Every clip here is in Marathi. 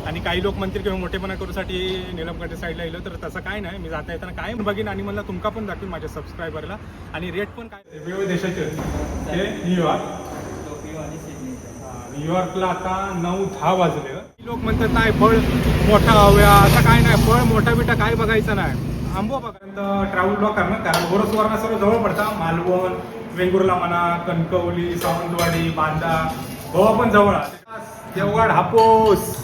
आणि काही लोक म्हणतील की मोठेपणा करूसाठी निलमकडे साईडला येलो, तर तसं काय नाही. मी जाता येताना काय बघीन आणि मला तुमका पण दाखवीन माझ्या सबस्क्रायबरला. आणि रेट पण काय वेगवेगळ्या देशाचे ते न्यूयॉर्कला आता 9-10 वाजले. लोक म्हणतात नाही फळ मोठा हव्या, असं काय नाही. फळ मोठा बिटा काय बघायचं नाही. आंबो बघा ट्रॅव्हल ब्लॉग करणार, कारण बोरसवरनं सर्व जवळ पडतात. मालवण, वेंगुर्ला म्हणा, कणकवली, सावंतवाडी, बांदा, गोवा पण जवळ आहे. देवगड, हापूस.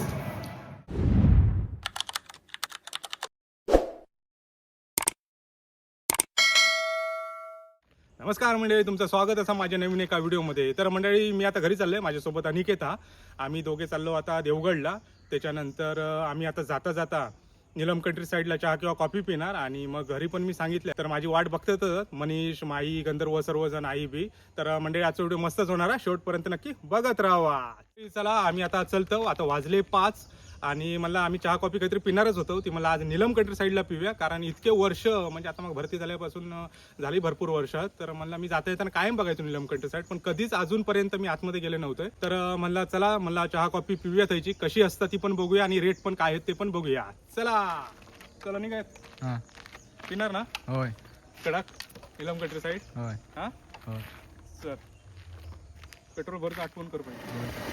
नमस्कार मंडळी, तुमचं स्वागत असं माझ्या नवीन एका व्हिडिओमध्ये. तर मंडळी, मी आता घरी चाललोय. माझ्यासोबत अनिकेता. आम्ही दोघे चाललो आता देवगडला. त्याच्यानंतर आम्ही आता जाता जाता नीलम कंट्री साईडला चहा किंवा कॉफी पिणार. आणि मग घरी पण मी सांगितलं, तर माझी वाट बघतातच मनीष, माई, गंधर्व, सर्वजण, आई बी. तर मंडळी, आजचा व्हिडिओ मस्तच होणार आहे. शेवटपर्यंत नक्की बघत राहा. चला, आम्ही आता चलतो. आता वाजले 5 आणि मला आम्ही चहा कॉफी काहीतरी पिणारच होतो. ती मला आज नीलम कंट्री साईडला पिऊया, कारण इतके वर्ष म्हणजे आता मग भरती झाल्यापासून झाली भरपूर वर्ष. तर मला मी जाता येताना कायम बघायचो नीलम कंट्री साईड, पण कधीच अजूनपर्यंत मी आतमध्ये गेले नव्हते. तर मला चला, मला चहा कॉफी पिऊया. त्याची कशी असतात ती पण बघूया आणि रेट पण काय आहेत ते पण बघूया. चला चला, नाही काय पिणार ना? होय. कडक नीलम कंट्री साईड. होय. हा होय. सर, पेट्रोल भरतो, आठवण कर पाहिजे.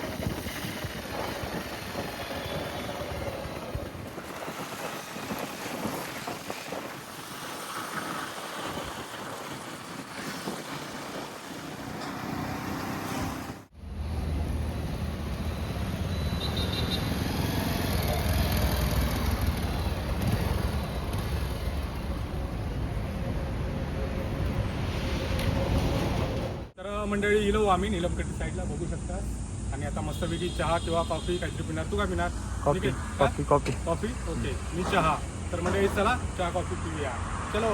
मंडळी, इलो आम्ही नीलम कंट्री साईडला बघू शकता. आणि आता मस्तपैकी चहा किंवा कॉफी काहीतरी पिणार. तू काय पिणार? Coffee. Coffee. Coffee. Coffee. Okay, मी चहा. तर मंडळी, चला चहा कॉफी पिऊया. चलो.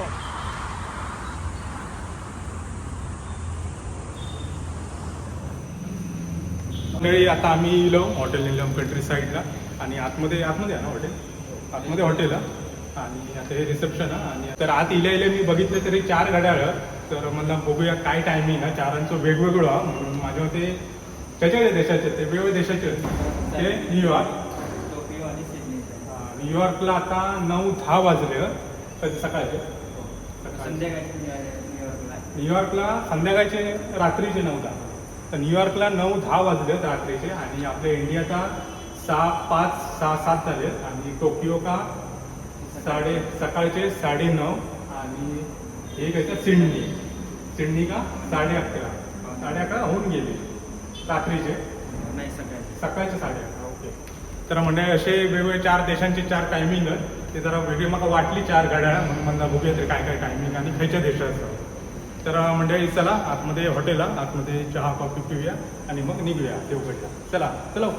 मंडळी, आता आम्ही इलो हॉटेल नीलम कंट्री साईडला. आणि आतमध्ये आहे ना हॉटेल? आतमध्ये हॉटेल आहे. आणि आता हे रिसेप्शन आहे. आणि तर आत इले मी बघितलं तरी 4 घड्याळ. तर मला बघूया काय टायमिंग आहे. 4चं वेगवेगळं. म्हणून माझ्या ते त्याच्या देशाचे, ते वेगवेगळ्या देशाचे. ते न्यूयॉर्कला आता 9-10 वाजले. कधी सकाळचे? न्यूयॉर्कला संध्याकाळचे, रात्रीचे 9-10. तर न्यूयॉर्कला 9-10 वाजलेत रात्रीचे. आणि आपल्या इंडियाचा 6-5-6-7 झाले. आणि टोकियो का सकाळचे 9:30. आणि हे काय सिडनी का 11:30 होऊन गेले रात्रीचे. नाही, सकाळचे 11:30. ओके. तर म्हणजे असे वेगवेगळे 4 देशांचे 4 टायमिंग ते जरा वेगळी मला वाटली 4 घड्याळ. म्हणून मला बघूया तरी काय काय टायमिंग आणि खायच्या देशाचं. तर म्हणजे चला आतमध्ये हॉटेलला, आतमध्ये चहा कॉफी पिऊया आणि मग निघूया देवगडला. चला चलो.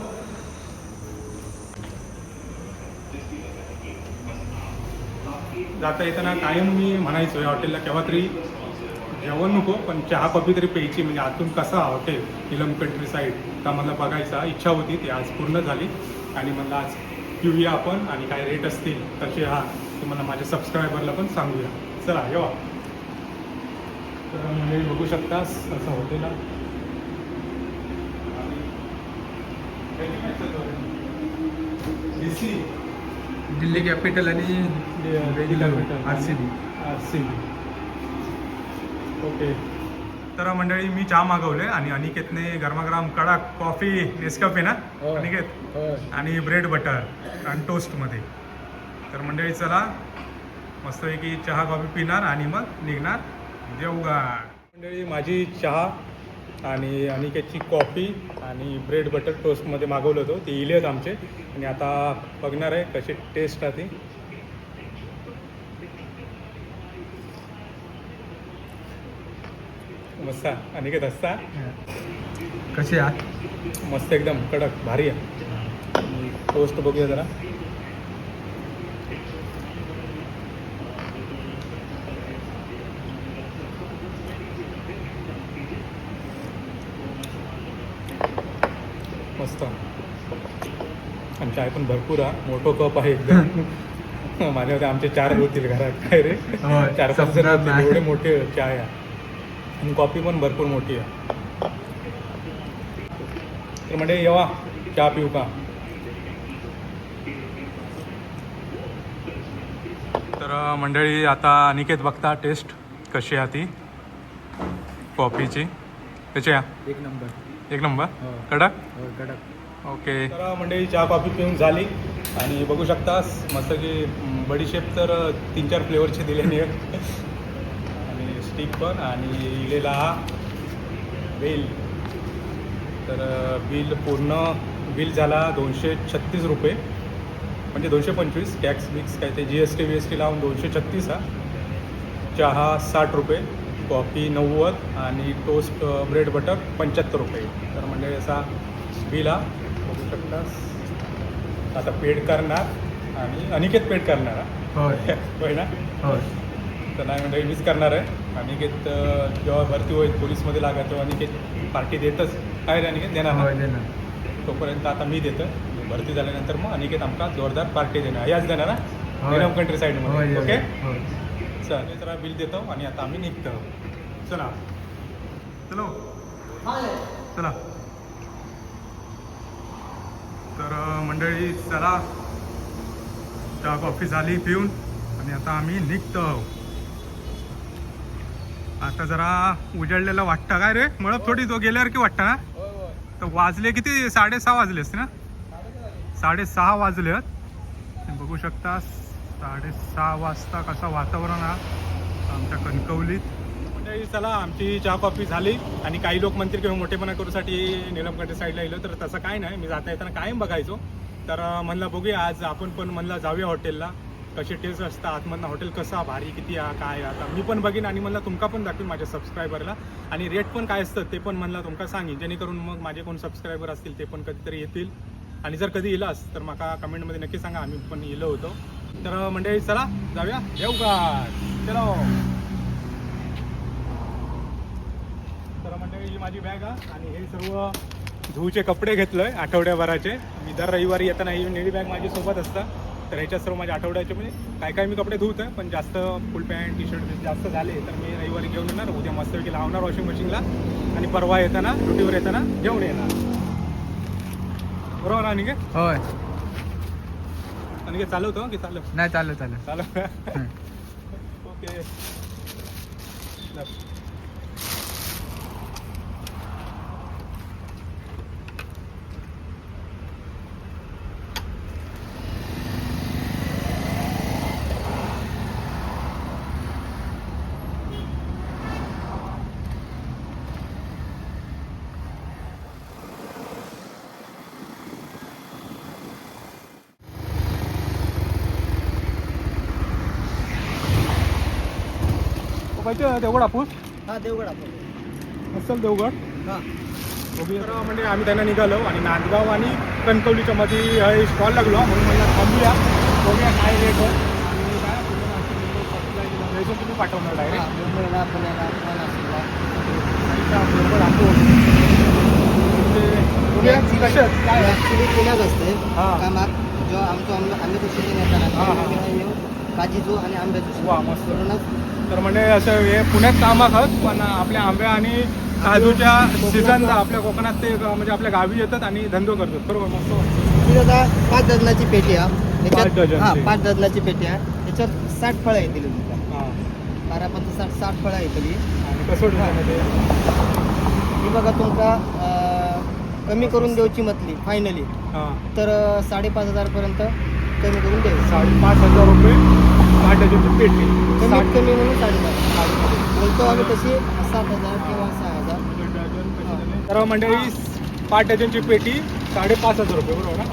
जाता येताना कायम मी म्हणायचो या हॉटेलला केव्हा तरी जेवण नको, पण चहा कॉफी तरी प्यायची. म्हणजे आतून कसा हॉटेल नीलम कंट्री साईड का मला बघायचा इच्छा होती. ती आज पूर्ण झाली. आणि मला आज पिऊया आपण. आणि काय रेट असतील तसे ते मला माझ्या सबस्क्रायबरला पण सांगूया. चला येवा. तर म्हणजे बघू शकतास असं हॉटेल आहे. दिल्ली कॅपिटल आणि RCB. ओके. तर मंडळी, मी चहा मागवले आणि अनिकेतने गरमागरम कडक कॉफी नेसकॅफे ना अनिकेत, आणि ब्रेड बटर आणि टोस्टमध्ये. तर मंडळी, चला मस्तपैकी चहा कॉफी पिणार आणि मग निघणार देवगड. मंडळी, माझी चहा आणि अनिकेतची कॉफी आणि ब्रेड बटर टोस्टमध्ये मागवलं होतं. ते इले आहेत आमचे. आणि आता बघणार आहे कशी टेस्ट राहते. मस्त अनिकेत असता कसे आहात? मस्त, एकदम कडक भारी आहे. टोस्ट बघूया जरा. मस्त. आणि चाय पण भरपूर आहे. मोठं कप आहे एकदम. माझ्या होते आमचे 4 होतील घरात. काय रे, 4-5 जण होतील, एवढे मोठे चाय आहे. आणि कॉफी पण भरपूर मोठी आहे. तर म्हणजे येवा चहा पिऊ का? तर मंडळी आता अनिकेत बघता टेस्ट कशी आहे ती कॉफीची. कशी आहे? एक नंबर. एक नंबर. हो. कडक. कडक. ओके. तर मंडळी चहा कॉफी पिऊन झाली आणि बघू शकता मस्त की बडीशेप तर 3-4 फ्लेवरचे दिलेली आहे आणि स्टिक पण आणि इलेला हा बिल. तर बिल पूर्ण बिल झाला 236 रुपये म्हणजे 225 टॅक्स बिक्स काय ते GST VST लावून 236 हा. चहा 60 रुपये, कॉफी 90 आणि टोस्ट ब्रेड बटर 75 रुपये. तर म्हणजे असा बिल हा बघू शकता. आता पेड करणार आणि अनिकेत पेड करणार हा. होय. होय ना? होय. तर नाही म्हणजे मीच करणार आहे. अनिकेत जेव्हा भरती होईल पोलीसमध्ये लागा तेव्हा अनिकेत पार्टी देतच. काय रे अनिकेत देणार होय ना? देणार. तोपर्यंत आता मी देतो. भरती झाल्यानंतर मग अनिकेत आमका जोरदार पार्टी देणार. याच देणार ना होय. निलम कंट्री साईडमध्ये. होय. ओके होय. चल मी जरा बिल देतो आणि आता आम्ही निघतो. चला चलो चला. तर मंडळी चला चहा कॉफी झाली पिऊन आणि आता आम्ही निघतो. आता जरा उजळलेलं वाटतं काय रे मळप थोडी तो गेल्यावर की वाटतं ना. तर वाजले किती 6:30 वाजले असते ना. 6:30 वाजले आहेत. बघू शकता 6:30 वाजता कसं वातावरण हा आमच्या कणकवलीत. म्हणजे चला आमची चहा कॉफी झाली आणि काही लोक म्हणतील की मोठेपणा करूसाठी निलमकडे साईडला येलो तर तसं काय नाही. मी जाता येताना कायम बघायचो. तर म्हणलं बघूया आज आपण पण म्हणलं जाऊया हॉटेलला. कसे टेस्ट असतात आतमधनं हॉटेल कसा भारी किती काय आता मी पण बघीन आणि म्हणलं तुमका पण दाखवीन माझ्या सबस्क्रायबरला आणि रेट पण काय असतं ते पण म्हणलं तुमका सांगेन जेणेकरून मग माझे कोण सबस्क्रायबर असतील ते पण कधीतरी येतील आणि जर कधी येलास तर मला कमेंटमध्ये नक्की सांगा आम्ही पण येलो होतो. तर मंडळी चला जाऊया देवगड. चलो. तर मंडळी ही माझी बॅग आहे आणि हे सर्व धुवचे कपडे घेतलोय आठवड्याभराचे. मी दर रविवारी येताना ही निळी बॅग माझी सोबत असतं. तर ह्याच्यात सर्व माझ्या आठवड्याचे म्हणजे काय मी कपडे धुवत आहे पण जास्त फुल पॅन्ट टी शर्ट जास्त झाले तर मी रविवारी घेऊन येणार. उद्या मस्तपैकी लावणार वॉशिंग मशीनला आणि परवा येताना ड्युटीवर येताना घेऊन येणार. बरोबर आणि काय होय. आणि काय चालवतो की चालव नाही चालेल. चालव. ओके. पाहिजे देवगड आपण हा देवगड आपण असेल देवगड. हा बघूया म्हणजे आम्ही त्यांना निघालो आणि नांदगाव आणि कणकवलीच्या मध्ये हे स्टॉल लागलो म्हणून मला थांबूया बघूया काय रेट आणि काय तुम्ही पाठवणार डायरेक्ट मुंबईला पुण्याला नाशिकला कसे काय ॲक्च्युली पुण्यात असते हा. कामात जेव्हा आंब्याचं सीजन येताना काजीचो आणि आंब्याचं वा मस्त. पूर्णच तर म्हणजे असं हे पुण्यात कामात पण आपल्या आंब्या आणि काजूच्या सीझनला आपल्या कोकणात ते म्हणजे आपल्या गावी येतात आणि धंदो करतात. बरोबर मस्त वाटतं. ती आता 5 डझनाची पेटी आहे. 5 डझनची. हा 5 डझनाची पेटी आहे. त्याच्यात 60 फळं येतील तुमच्या. हां 12-15-60 फळं येतील. आणि कसं डिझाईनमध्ये ही बघा तुमका कमी करून द्यायची म्हटली फायनली हां तर 5,500 पर्यंत कमी करून द्यायची. 5,500 रुपये 5 डझनची पेटी. कमीत कमी म्हणून 5,500 बोलतो आम्ही तशी 7,000 किंवा 6,000. तर मंडळी 5 डझनची पेटी 5,500 रुपये बरोबर ना.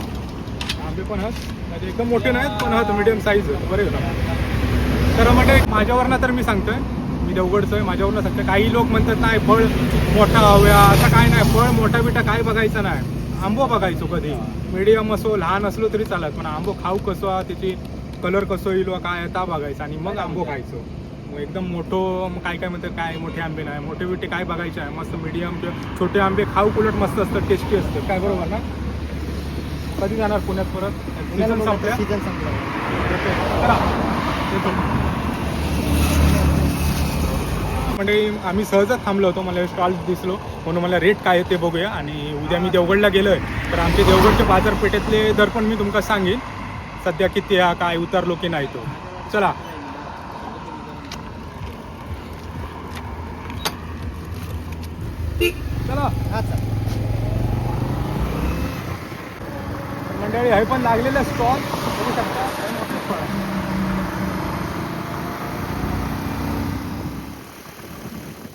आंबे पण हत म्हणजे एकदम मोठे नाहीत पण हत मिडियम साईज बरे होतात. तर मंडळी माझ्यावरनं तर मी सांगतोय मी देवगडचं आहे माझ्यावरनं सांगतोय. काही लोक म्हणतात नाही फळ मोठा हव्या असं काय नाही. फळ मोठा बिटा काय बघायचं नाही. आंबो बघायचो कधी मिडियम असो लहान असलो तरी चालत पण आंबो खाऊ कसं त्याची कलर कसं येईल वा काय ता बघायचं आणि मग आंबो खायचो. मग एकदम मोठं मग काय म्हणतात काय मोठे आंबे नाही मोठे बिटे काय बघायचे आहे. मस्त मिडियम छोटे आंबे खाऊ उलट मस्त असतात टेस्टी असतात. काय बरोबर ना. कधी जाणार पुण्यात परत सीझन संपल्या. सीझन संपला. चला येतो. म्हणजे आम्ही सहजच थांबलो होतो मला स्टॉल दिसलो म्हणून मला रेट काय आहे ते बघूया आणि उद्या मी देवगडला गेलोय तर आमचे देवगडच्या बाजारपेठेतले दर पण मी तुमका सांगेन सध्या किती हा काय उतरलो की नाही तो. चला चला हा चालेल. मंडळी हे पण लागलेलं स्टॉल बघू शकता. हे मोठं stall आहे.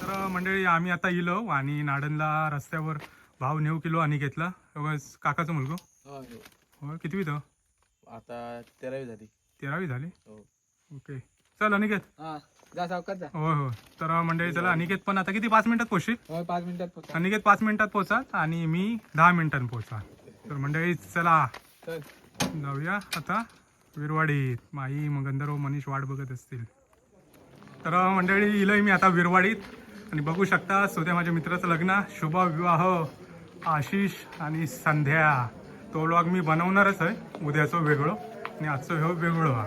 तर मंडळी आम्ही आता इलो आणि नाडनला रस्त्यावर भाव नेऊ किलो आणि घेतला. बस काकाचं मुलगो हो कितवी तो आता 13वी झाली. 13वी झाली. हो. ओके चल अनिकेत. हा जा सावकाश जा. होय होय. तर मंडळी चला अनिकेत पण आता किती 5 मिनिटात पोहोचशील. होय 5 मिनिटात पोहोच. अनिकेत 5 मिनिटात पोहोचा आणि मी 10 मिनिटांनी पोहोचा. तर मंडळी चला चल. जाऊया आता विरवाडीत. माई मग गंधर्व मनीष वाट बघत असतील. तर मंडळी इलोय मी आता विरवाडीत आणि बघू शकता सध्या माझ्या मित्राचं लग्न शुभ विवाह आशिष आणि संध्या. तो व्लॉग मी बनवणारच आहे उद्याचं वेगळं आणि आजचं हे वेगळं हा.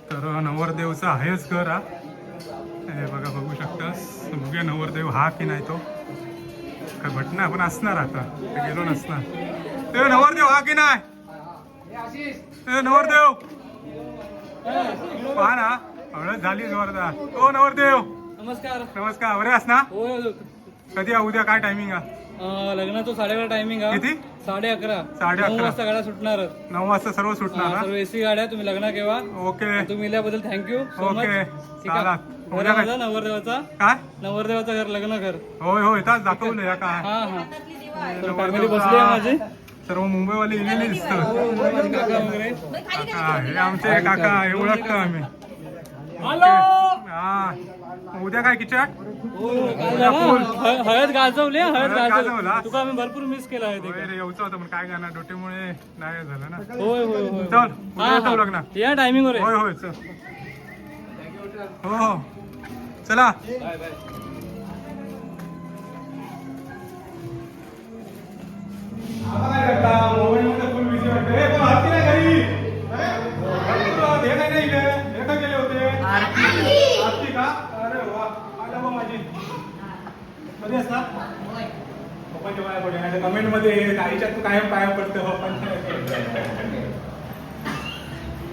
तर नवरदेवचं आहेच घर हा. हे बघा बघू शकता. बघूया नवरदेव हा की नाही तो काय भटना पण असणार आता ते गेलो नसणार. ते नवरदेव हा की नाही. ए नवरदेव पहा ना हळद झाली जोरदार. ओ नवरदेव नमस्कार. नमस्कार. बरे आस ना. हो कधी आहे उद्या काय टायमिंग आहे. लग्नाचं 11:30 टायमिंग आहे. किती 11:30. 11:30. 9 वाजता गाड्या सुटणार. 9 वाजता सर्व सुटणार ना. सर्व एसी गाड्या. तुम्ही लग्न केव्हा. ओके तुम्ही इल्याबद्दल थँक्यू सो मच. ओके चला घर उद्या काय माझा नवरदेवाचा. काय नवरदेवाचं घर लग्न घर. होय होय तास दाखवलं या काय हा हा. फॅमिली बसली आहे माझी. सर्व मुंबईवाले इलेले दिसतात. माझे काका वगैरे. काका हे आमचे काका हे ओळखतो आम्ही. हॅलो. हा उद्या काय किचट. हळद गाजवली. हळद हळद गाजवली. गाजवला. तुका आम्ही भरपूर मिस केलं आहे ते. होय रे यायचं होतं पण काय करणार डोटेमुळे नाही झालं ना. होय होय होय. चल उद्या येतो लग्न. या टायमिंगवर आहे. होय होय चल. हो हो चला. मोबाईलमध्ये फुल बिझी वाटतं. हे पण आरती नाही घरी. हे नाही नाही इकडे. हे काय गेले होते. आरती का. अरे वा आलं बा माझी. कधी असता पप्पांच्या पाया पडले नाही कमेंट मध्ये आईच्या तू कायम पाया पडतो पप्पांच्या.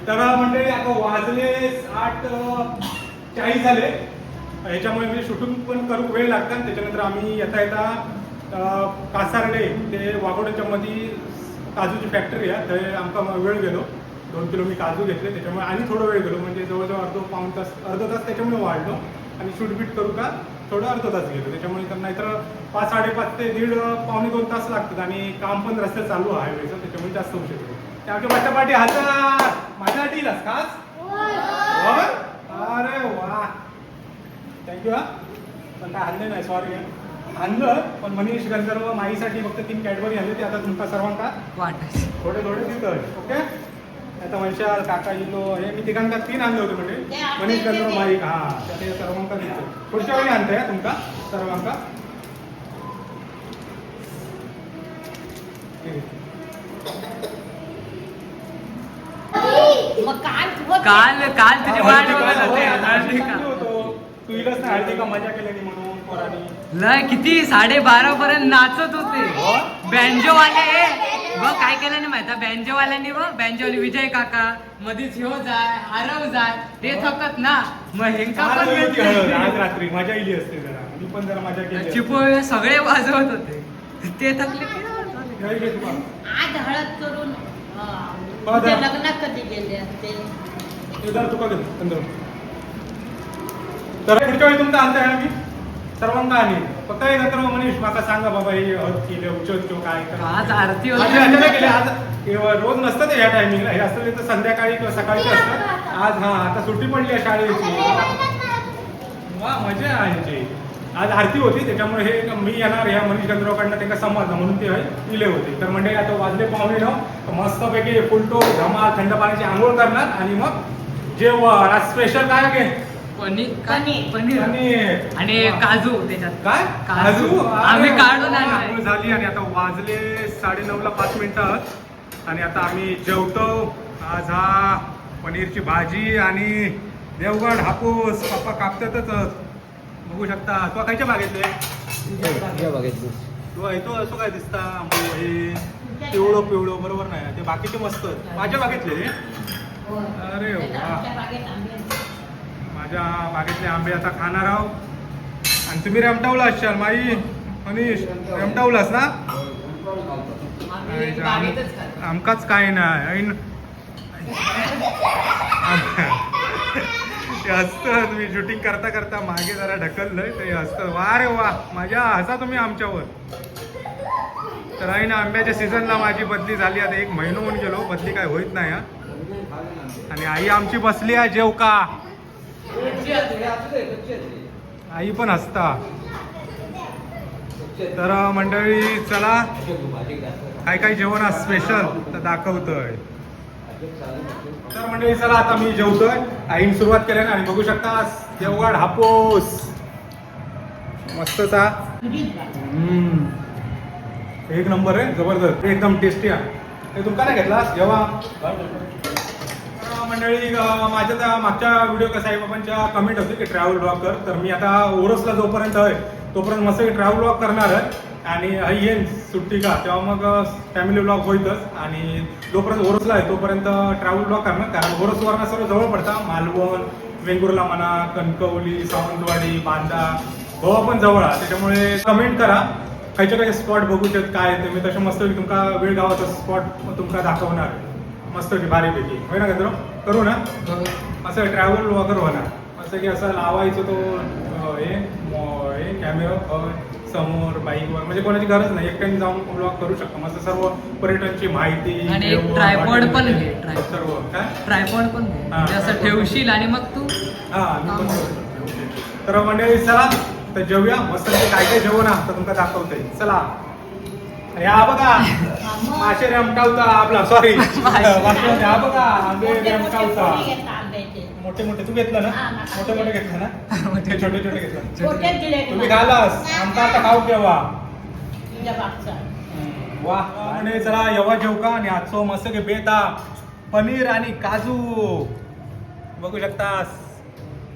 तर म्हणजे आता वाजले 8:40 झाले. ह्याच्यामुळे म्हणजे शूटिंग पण करू वेळ लागतात. त्याच्यानंतर आम्ही येता येता कासारडे ते वाघोड्याच्या मध्ये काजूची फॅक्टरी आहे. ते आमचा वेळ गेलो. 2 किलो मी काजू घेतले त्याच्यामुळे आणि थोडा वेळ गेलो. म्हणजे जवळजवळ अर्धा तास त्याच्यामुळे वाढलो. आणि शूटबीट करू का थोडं अर्धा तास गेलो त्याच्यामुळे. तर नाहीतर 5, 5:30 ते 1.5 पावणे 2 तास लागतात. आणि काम पण रस्त्यात चालू आहे हायवेचं त्याच्यामुळे जास्त होऊ शकतो. त्यामुळे माझ्या पाठी हातात माझ्यासाठी इलास खास. अरे वा थँक्यू. हा पण काय आणले नाही सॉरी. आणलं पण मनीष गंधर्व माईसाठी फक्त 3 कॅडबरी आणले. ते आता तुमका सर्वांका थोडे थोडे देतात. ओके आता वंशाल काका इलो हे मी तिघांका 3 आणले होते म्हणजे मनीष गंधर्व माई. हा ते सर्वांका देतो. पुढच्या वेळी आणतंय तुमका सर्वांका. काल तुझी वाट बघत होते. हळदी होतो तू इलच ना हळदी का मजा केली म्हणून पोरांनी. लय किती 12:30 पर्यंत नाचत होते. बँजोवाले बघ काय केलं नाही माहिती. बँजोवाल्यांनी बघ बँजोवाले विजय काका मधीच ह्यो जाय हरव जाय ते थकत ना. मग हेंका पण आज रात्री मजा इली असते जरा. मी पण जरा मजा केली. चिपोळे सगळे वाजवत होते. ते थकले की आज हळद करून बरं. लग्नात कधी गेले असते. तुका घेतो. तर पुढच्या वेळी तुमचा आणताय ना मी सर्वांना आणि फक्त हे नंतर मनीष माका सांगा बाबा हे केले उचल किंवा काय करा. आज आरती आज होती. अचानक केले. आज रोज नसतं ते या टायमिंगला. हे असतं तर संध्याकाळी किंवा सकाळचं असतं. आज हा आता सुट्टी पडली आहे शाळेची. वा मजा आहे ह्याची. आज आरती होती त्याच्यामुळे हे मी येणार ह्या मनीष गंधर्वकडनं त्यांना समजलं म्हणून ते इले होते. तर म्हणजे आता वाजले 8:45 मस्तपैकी फुलटो धमाल थंड पाण्याची आंघोळ करणार आणि मग जेवण. आज स्पेशल काय घे पनीर आणि काजू त्याच्यात. काय काजू आम्ही काढून आणले. झाली आणि आता वाजले 9:30 5 मिनिटं आणि आता आम्ही जेवतो. आज हा पनीरची भाजी आणि देवगड हापूस पप्पा कापतातच बघू शकता. तू खायच्या बागेतले तू आहे तो असं काय दिसता हे पिवळं बरोबर नाही. ते बाकीचे मस्त माझ्या बागेतले. अरे वा माझ्या बागेतले आंबे आता खाणार आहोत. आणि तुम्ही रेमटावला असाल माई मनीष रेमटावलास ना आम्ही बागेतच खातो. आमकाच काय नाही ते असतं तुम्ही शूटिंग करता करता मागे जरा ढकललंय ते असतं वा रे वा माझ्या हसा तुम्ही आमच्यावर. तर आहे ना आंब्याच्या सीझनला माझी बदली झाली आता 1 महिना होऊन गेलो बदली काय होईत नाही हा. आणि आई आमची बसली आहे जेव का आई पण हसता. तर मंडळी चला काय काय जेवण आज स्पेशल तर दाखवतोय. तर मंडळी चला आता मी जेवतोय आईने सुरुवात केली ना आणि बघू शकता देवगड हापूस मस्तचा. एक नंबर आहे जबरदस्त एकदम टेस्टी आहे. ते तुमका नाही घेतला जेव्हा मंडळी माझ्या त्या मागच्या व्हिडिओ कसा साईबाबांच्या कमेंट होती की ट्रॅव्हल ब्लॉग कर. तर मी आता ओरसला जोपर्यंत आहे तोपर्यंत मस्त ट्रॅव्हल ब्लॉग करणार आहे आणि येईन सुट्टी का तेव्हा मग फॅमिली ब्लॉग होईतच. आणि जोपर्यंत ओरसला आहे तोपर्यंत ट्रॅव्हल ब्लॉग करणार कारण ओरसवरनं सर्व जवळ पडतं. मालवण वेंगुर्ला म्हणा कणकवली सावंतवाडी बांदा गोवा पण जवळ आहे. त्याच्यामुळे कमेंट करा खयचे काही स्पॉट बघू शकत काय ते मी तसं मस्त तुमका वेळ गावाचा स्पॉट तुमका दाखवणार मस्त भारीपैकी होय ना गंधर्व करू ना असं ट्रॅव्हल वगैरे होणार असं की असं लावायचं तो हे कॅमेरा समोर बाईकवर म्हणजे कोणाची गरज नाही एकट्याने जाऊन ब्लॉग करू शकतो मस्त सर्व पर्यटनची माहिती आणि एक ट्रायपॉड पण घे सर्व काय ट्रायपॉड पण घे म्हणजे असं ठेवशील आणि मग तू हा मी पण तर मंडळी चला तर जेवूया मस्त काय काय जेवण तर तुमका दाखवतोय चला. अरे हा बघा मासे रेमटावता आपला सॉरी हा बघा आंबे रेमटावता मोठे मोठे तू घेतलं ना मोठे मोठे घेतलं ना मोठे छोटे छोटे घेतलं तुम्ही घालास आमचा आता खाऊ केव्हा वा. आणि चला येवा जेव का आणि आजचो मस्त की बेता पनीर आणि काजू बघू शकतास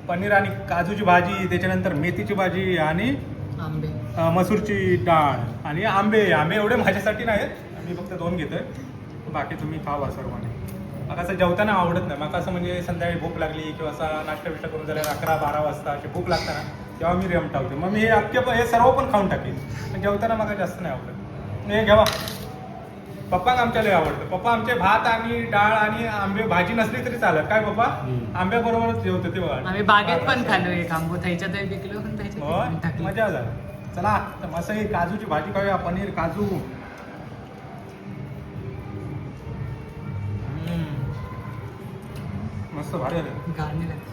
पनीर आणि काजूची भाजी त्याच्यानंतर मेथीची भाजी आणि आंबे मसूरची डाळ आणि आंबे एवढे माझ्यासाठी नाहीत मी फक्त 2 घेतोय बाकी तुम्ही खावा सर्वांनी. मला असं जेवताना आवडत नाही मला असं म्हणजे संध्याकाळी भूक लागली किंवा असा नाश्ता बिष्टा करून झाल्या 11-12 वाजता अशी भूक लागते ना तेव्हा मी रेमटावते मग मी हे अख्खे हे सर्व पण खाऊन टाकेन पण जेवताना मला जास्त नाही आवडत. हे घ्यावा पप्पांक आमच्या लय आवडतं. पप्पा आमचे भात आणि डाळ आणि आंबे भाजी नसली तरी चालत काय पप्पा आंब्याबरोबरच जेवतो ते बघा. आम्ही बागेत पण खाल्लो एक आंबो थायच्यात पिकलो पण त्याच्यात टाकलं. मजा झाली. चला तर मस्त ही काजूची भाजी खाऊया पनीर काजू मस्त भारी आलं. गाणी लागली.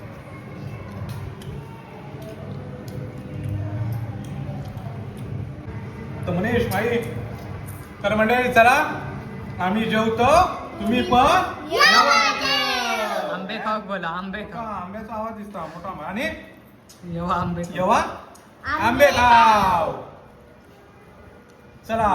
तर मनीष भाई तर मंडळी चला आम्ही जेवतो तुम्ही पण आंबे खाऊ बोला आंबे खाऊ आंब्याचा आवाज दिसतो मोठा आणि येवा आंबे खाऊ. येवा आंबे खाव चला.